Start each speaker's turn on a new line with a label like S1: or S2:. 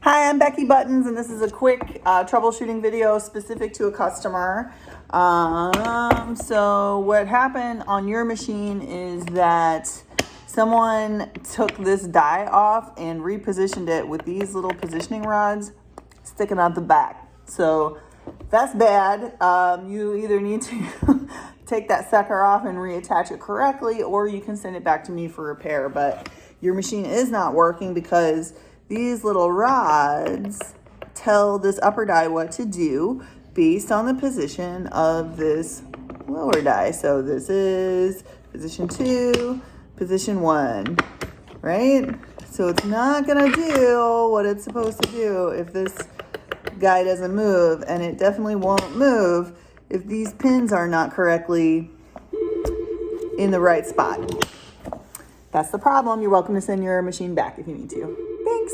S1: Hi, I'm Becky Buttons, and this is a quick troubleshooting video specific to a customer. So what happened on your machine is that someone took this die off and repositioned it with these little positioning rods sticking out the back. So that's bad. You either need to take that sucker off and reattach it correctly, or you can send it back to me for repair. But your machine is not working because these little rods tell this upper die what to do based on the position of this lower die. So this is position 2, position 1, right? So it's not gonna do what it's supposed to do if this guy doesn't move, and it definitely won't move if these pins are not correctly in the right spot. That's the problem. You're welcome to send your machine back if you need to. Thanks.